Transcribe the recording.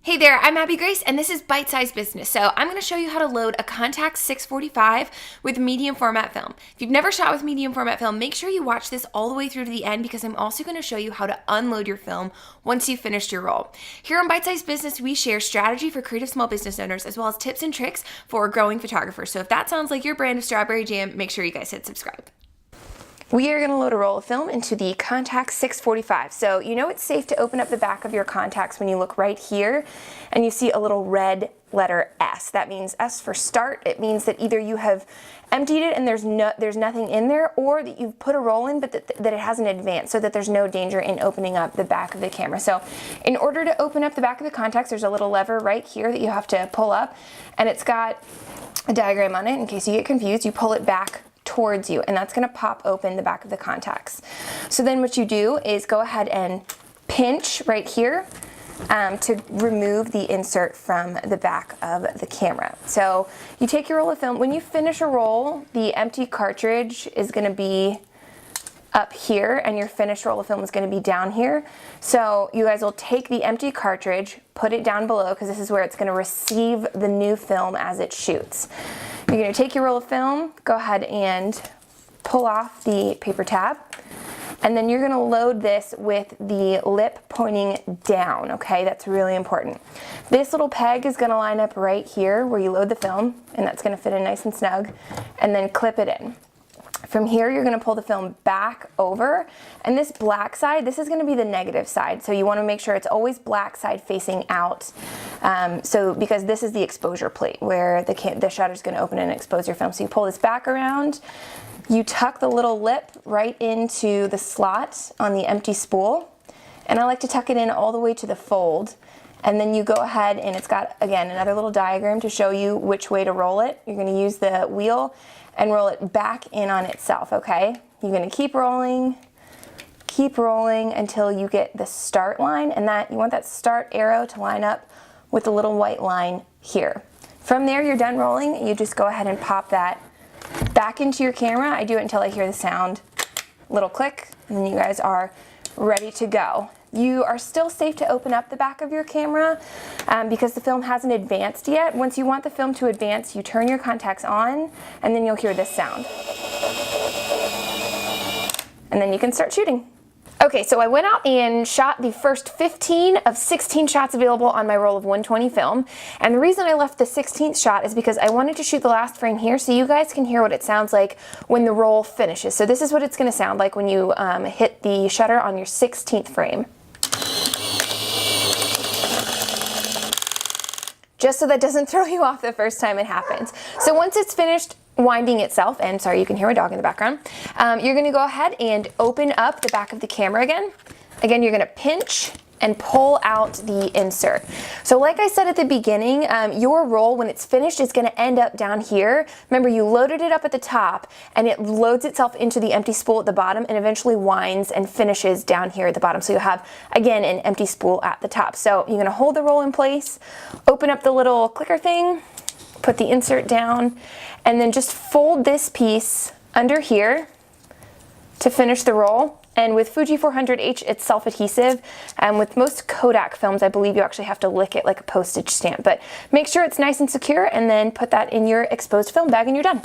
Hey there, I'm Abby Grace, and this is Bite Size Business. So I'm going to show you how to load a Contax 645 with medium format film. If you've never shot with medium format film, make sure you watch this all the way through to the end because I'm also going to show you how to unload your film once you've finished your roll. Here on Bite Size Business, we share strategy for creative small business owners as well as tips and tricks for growing photographers. So if that sounds like your brand of strawberry jam, make sure you guys hit subscribe. We are going to load a roll of film into the Contax 645. So you know it's safe to open up the back of your Contax when you look right here and you see a little red letter S. That means S for start. It means that either you have emptied it and there's nothing in there, or that you've put a roll in but that it hasn't advanced, so that there's no danger in opening up the back of the camera. So in order to open up the back of the Contax, there's a little lever right here that you have to pull up, and it's got a diagram on it. In case you get confused, you pull it back towards you, and that's going to pop open the back of the Contax. So then what you do is go ahead and pinch right here to remove the insert from the back of the camera. So you take your roll of film. When you finish a roll, the empty cartridge is going to be up here and your finished roll of film is going to be down here. So you guys will take the empty cartridge, put it down below, because this is where it's going to receive the new film as it shoots. You're going to take your roll of film, go ahead and pull off the paper tab, and then you're going to load this with the lip pointing down, okay? That's really important. This little peg is going to line up right here where you load the film, and that's going to fit in nice and snug, and then clip it in. From here, you're going to pull the film back over, and this black side, this is going to be the negative side, so you want to make sure it's always black side facing out, because this is the exposure plate where the shutter is going to open and expose your film. So you pull this back around, you tuck the little lip right into the slot on the empty spool, and I like to tuck it in all the way to the fold. And then you go ahead, and it's got, again, another little diagram to show you which way to roll it. You're going to use the wheel and roll it back in on itself, okay? You're going to keep rolling until you get the start line, and that you want that start arrow to line up with the little white line here. From there, you're done rolling. You just go ahead and pop that back into your camera. I do it until I hear the sound, little click, and then you guys are ready to go. You are still safe to open up the back of your camera because the film hasn't advanced yet. Once you want the film to advance, you turn your Contax on, and then you'll hear this sound. And then you can start shooting. Okay, so I went out and shot the first 15 of 16 shots available on my roll of 120 film. And the reason I left the 16th shot is because I wanted to shoot the last frame here so you guys can hear what it sounds like when the roll finishes. So this is what it's going to sound like when you hit the shutter on your 16th frame. Just so that doesn't throw you off the first time it happens. So once it's finished winding itself, and sorry, you can hear my dog in the background, you're going to go ahead and open up the back of the camera again. Again, you're going to pinch and pull out the insert. So like I said at the beginning, your roll, when it's finished, is going to end up down here. Remember, you loaded it up at the top, and it loads itself into the empty spool at the bottom and eventually winds and finishes down here at the bottom. So you'll have, again, an empty spool at the top. So you're going to hold the roll in place, open up the little clicker thing, put the insert down, and then just fold this piece under here to finish the roll. And with Fuji 400H, it's self-adhesive. And with most Kodak films, I believe you actually have to lick it like a postage stamp. But make sure it's nice and secure, and then put that in your exposed film bag, and you're done.